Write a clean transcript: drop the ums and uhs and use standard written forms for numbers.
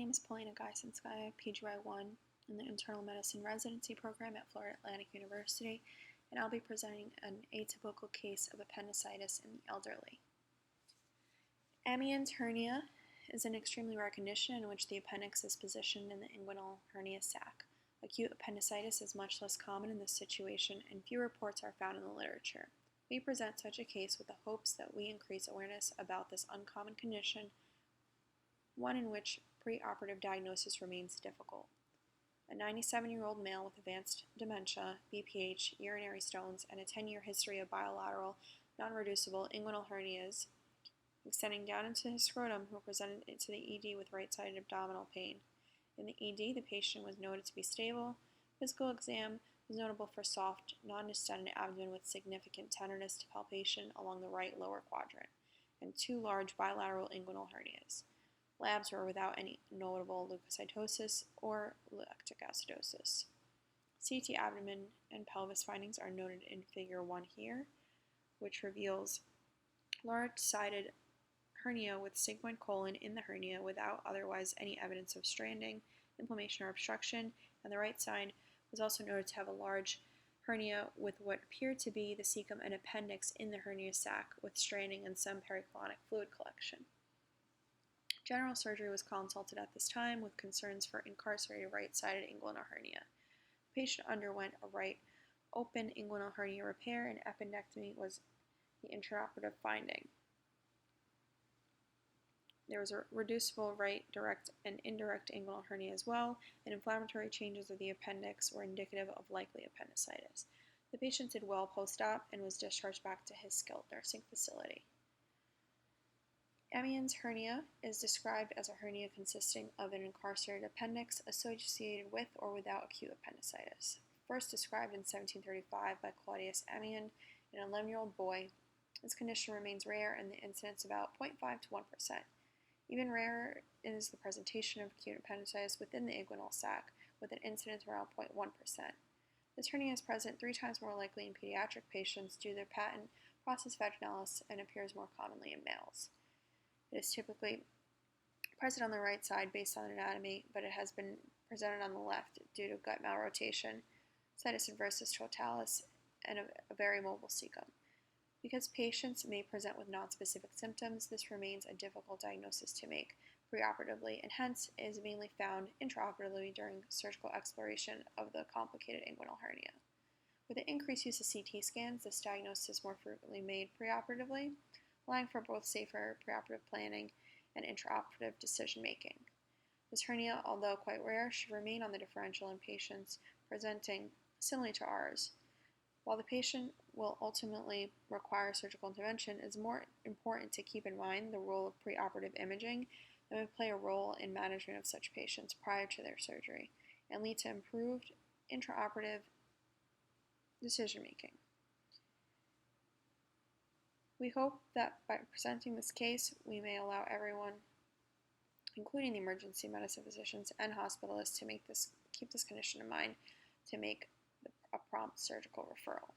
name is Polina Guysinskaya, PGY1 in the Internal Medicine Residency Program at Florida Atlantic University, and I'll be presenting an atypical case of appendicitis in the elderly. Amyands hernia is an extremely rare condition in which the appendix is positioned in the inguinal hernia sac. Acute appendicitis is much less common in this situation, and few reports are found in the literature. We present such a case with the hopes that we increase awareness about this uncommon condition, one in which preoperative diagnosis remains difficult. A 97-year-old male with advanced dementia, BPH, urinary stones, and a 10-year history of bilateral, non-reducible inguinal hernias extending down into his scrotum, who presented to the ED with right-sided abdominal pain. In the ED, the patient was noted to be stable. Physical exam was notable for soft, non-distended abdomen with significant tenderness to palpation along the right lower quadrant, and 2 large bilateral inguinal hernias. Labs were without any notable leukocytosis or lactic acidosis. CT abdomen and pelvis findings are noted in Figure 1 here, which reveals large-sided hernia with sigmoid colon in the hernia without otherwise any evidence of stranding, inflammation, or obstruction, and the right side was also noted to have a large hernia with what appeared to be the cecum and appendix in the hernia sac with stranding and some pericolonic fluid collection. General surgery was consulted at this time with concerns for incarcerated right-sided inguinal hernia. The patient underwent a right open inguinal hernia repair, and appendectomy was the intraoperative finding. There was a reducible right direct and indirect inguinal hernia as well, and inflammatory changes of the appendix were indicative of likely appendicitis. The patient did well post-op and was discharged back to his skilled nursing facility. Amyands hernia is described as a hernia consisting of an incarcerated appendix associated with or without acute appendicitis. First described in 1735 by Claudius Amyand in an 11-year-old boy, this condition remains rare and the incidence about 0.5 to 1%. Even rarer is the presentation of acute appendicitis within the inguinal sac, with an incidence around 0.1%. This hernia is present 3 times more likely in pediatric patients due to their patent process vaginalis and appears more commonly in males. It is typically present on the right side based on anatomy, but it has been presented on the left due to gut malrotation, situs inversus totalis, and a very mobile cecum. Because patients may present with nonspecific symptoms, this remains a difficult diagnosis to make preoperatively, and hence is mainly found intraoperatively during surgical exploration of the complicated inguinal hernia. With the increased use of CT scans, this diagnosis is more frequently made preoperatively, allowing for both safer preoperative planning and intraoperative decision-making. This hernia, although quite rare, should remain on the differential in patients presenting similarly to ours. While the patient will ultimately require surgical intervention, it is more important to keep in mind the role of preoperative imaging that would play a role in management of such patients prior to their surgery and lead to improved intraoperative decision-making. We hope that by presenting this case, we may allow everyone, including the emergency medicine physicians and hospitalists, to keep this condition in mind to make a prompt surgical referral.